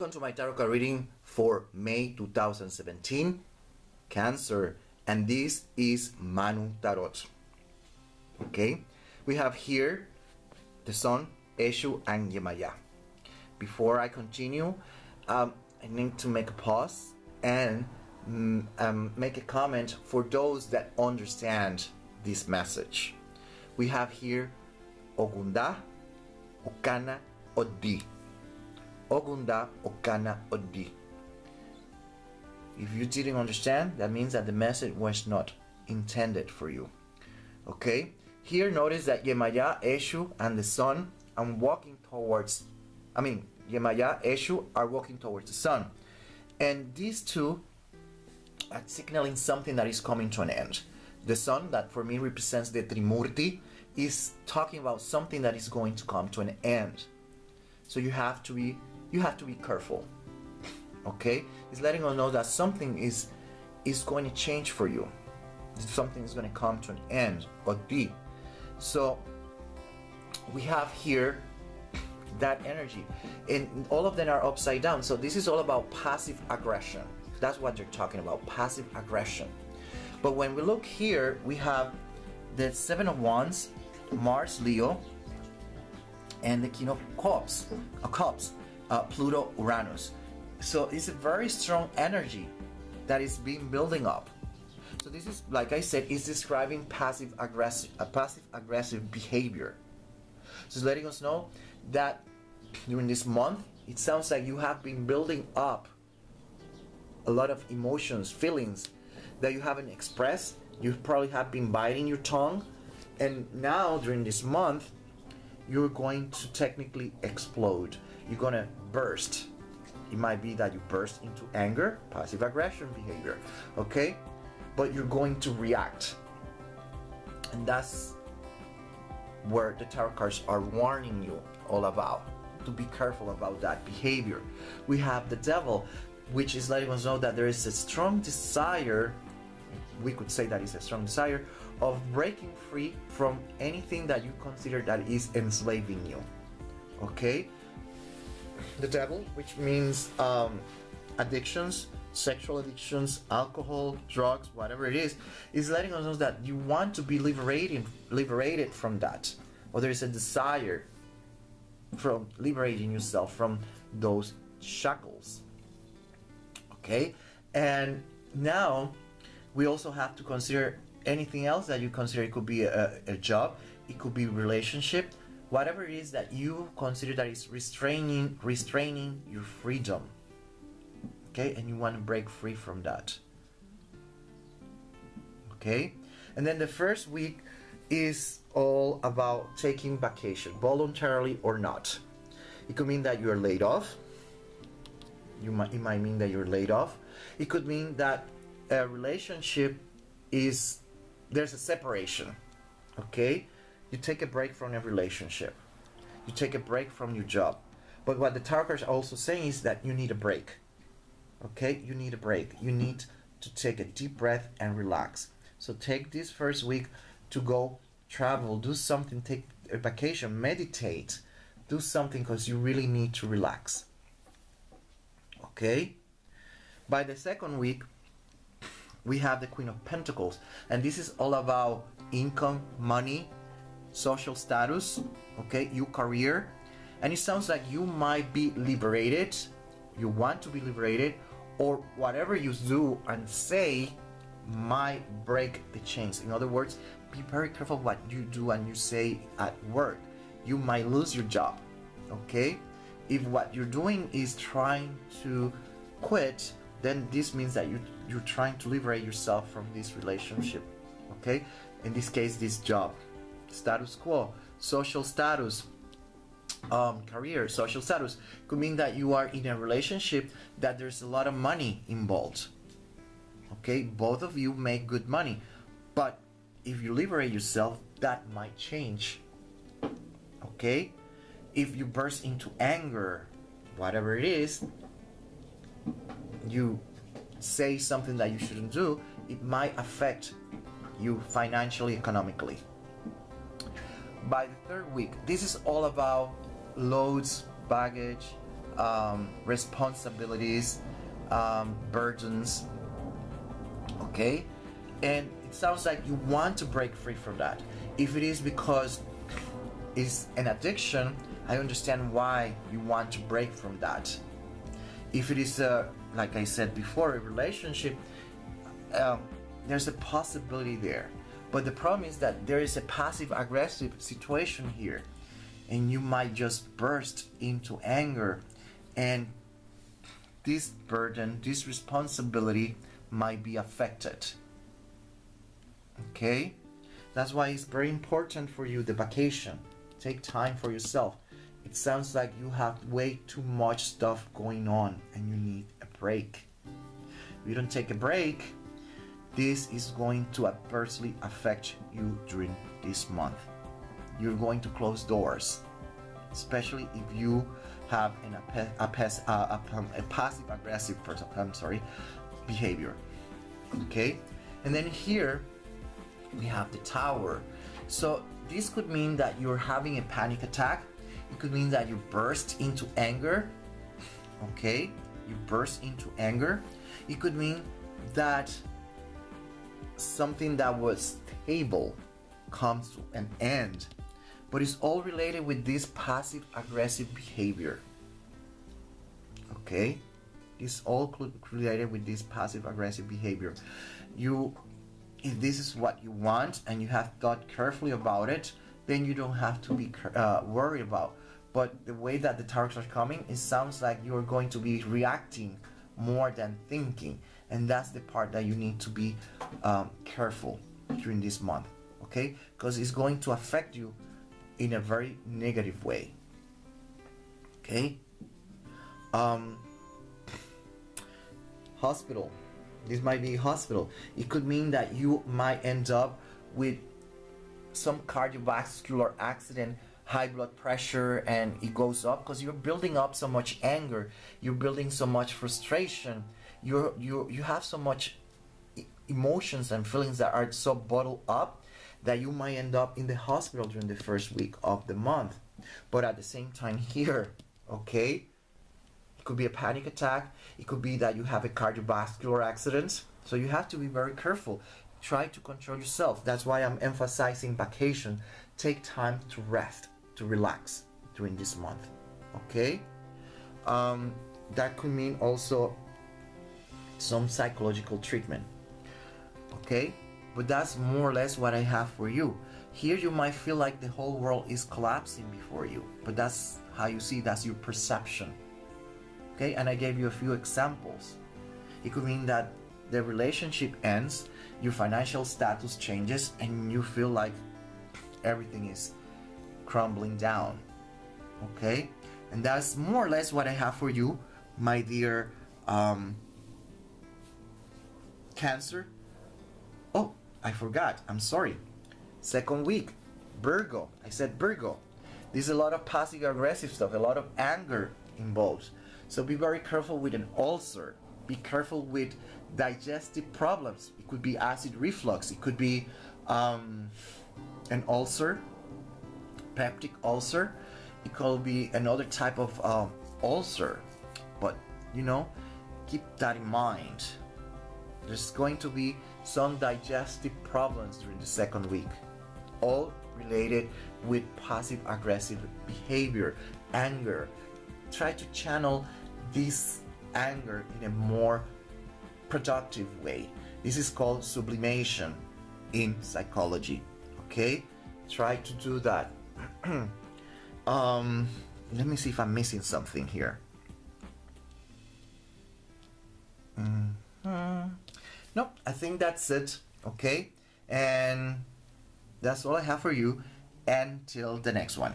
Welcome to my tarot card reading for May 2017, Cancer, and this is Manu Tarot. Okay, we have here the Sun, Eshu, and Yemaya. Before I continue, I need to make a pause and make a comment for those that understand this message. We have here Ogunda, Okana, Odi. Ogunda, Okana, Odi. If you didn't understand, that means that the message was not intended for you. Okay? Here notice that Yemaya, Eshu, and the Sun are walking towards, Yemaya, Eshu are walking towards the Sun. And these two are signaling something that is coming to an end. The Sun, that for me represents the Trimurti, is talking about something that is going to come to an end. So you have to be careful. Okay? It's letting us know that something is going to change for you. Something is going to come to an end, or be. So we have here that energy, and all of them are upside down. So this is all about passive aggression. That's what they're talking about, passive aggression. But when we look here, we have the Seven of Wands, Mars, Leo, and the King of Cups, Pluto, Uranus. So it's a very strong energy that is being building up. So this is, like I said, is describing passive aggressive behavior. So it's letting us know that during this month, it sounds like you have been building up a lot of emotions, feelings that you haven't expressed. You probably have been biting your tongue, and now during this month, you're going to technically explode. You're gonna burst. It might be that you burst into anger, passive aggression behavior, okay? But you're going to react. And that's where the tarot cards are warning you all about, to be careful about that behavior. We have the Devil, which is letting us know that there is a strong desire, we could say that is a strong desire, of breaking free from anything that you consider that is enslaving you. Okay? The Devil, which means addictions, sexual addictions, alcohol, drugs, whatever it is letting us know that you want to be liberated from that, or there is a desire from liberating yourself from those shackles. Okay? And now we also have to consider anything else that you consider. It could be a job, it could be a relationship, whatever it is that you consider that is restraining your freedom. Okay, and you want to break free from that. Okay, and then the first week is all about taking vacation, voluntarily or not. It could mean that you are laid off. It might mean that you're laid off. It could mean that a relationship is, there's a separation. Okay, you take a break from a relationship, you take a break from your job. But what the tarot cards are also saying is that you need a break. Okay, you need a break. You need to take a deep breath and relax. So take this first week to go travel, do something, take a vacation, meditate, do something, because you really need to relax. Okay, by the second week we have the Queen of Pentacles, and this is all about income, money, social status, okay, your career. And it sounds like you might be liberated, you want to be liberated, or whatever you do and say might break the chains. In other words, be very careful what you do and you say at work. You might lose your job. Okay, if what you're doing is trying to quit, then this means that you're trying to liberate yourself from this relationship. Okay, in this case, this job, status quo, social status, career, social status, could mean that you are in a relationship that there's a lot of money involved. Okay, both of you make good money, but if you liberate yourself, that might change. Okay, if you burst into anger, whatever it is, you say something that you shouldn't do, it might affect you financially, economically. By the third week, this is all about loads, baggage, responsibilities, burdens, okay? And it sounds like you want to break free from that. If it is because it's an addiction, I understand why you want to break from that. If it is, like I said before, a relationship, there's a possibility there. But the problem is that there is a passive-aggressive situation here, and you might just burst into anger, and this burden, this responsibility might be affected. Okay? That's why it's very important for you, the vacation. Take time for yourself. It sounds like you have way too much stuff going on and you need a break. If you don't take a break, this is going to adversely affect you during this month. You're going to close doors, especially if you have a passive-aggressive behavior. Okay? And then here we have the Tower. So this could mean that you're having a panic attack. It could mean that you burst into anger. Okay? You burst into anger. It could mean that something that was stable comes to an end. But it's all related with this passive-aggressive behavior. Okay? It's all related with this passive-aggressive behavior. If this is what you want and you have thought carefully about it, then you don't have to be worried about. But the way that the targets are coming, it sounds like you're going to be reacting more than thinking. And that's the part that you need to be careful during this month. Okay? Because it's going to affect you in a very negative way. Okay? Hospital. This might be hospital. It could mean that you might end up with some cardiovascular accident, high blood pressure, and it goes up because you're building up so much anger. You're building so much frustration. You have so much emotions and feelings that are so bottled up that you might end up in the hospital during the first week of the month. But at the same time here, okay, it could be a panic attack. It could be that you have a cardiovascular accident. So you have to be very careful. Try to control yourself. That's why I'm emphasizing vacation. Take time to rest, to relax during this month. Okay? That could mean also some psychological treatment. Okay? But that's more or less what I have for you. Here you might feel like the whole world is collapsing before you. But that's how you see, that's your perception. Okay? And I gave you a few examples. It could mean that the relationship ends, your financial status changes, and you feel like everything is crumbling down. Okay? And that's more or less what I have for you, my dear Cancer. Oh, I forgot. I'm sorry. Second week, Virgo. I said Virgo. There's a lot of passive-aggressive stuff, a lot of anger involved. So be very careful with an ulcer. Be careful with digestive problems. It could be acid reflux. It could be an ulcer, peptic ulcer. It could be another type of ulcer. But, you know, keep that in mind. There's going to be some digestive problems during the second week. All related with passive-aggressive behavior, anger. Try to channel this anger in a more productive way. This is called sublimation in psychology. Okay? Try to do that. Let me see if I'm missing something here. Nope, I think that's it. Okay? And that's all I have for you until the next one.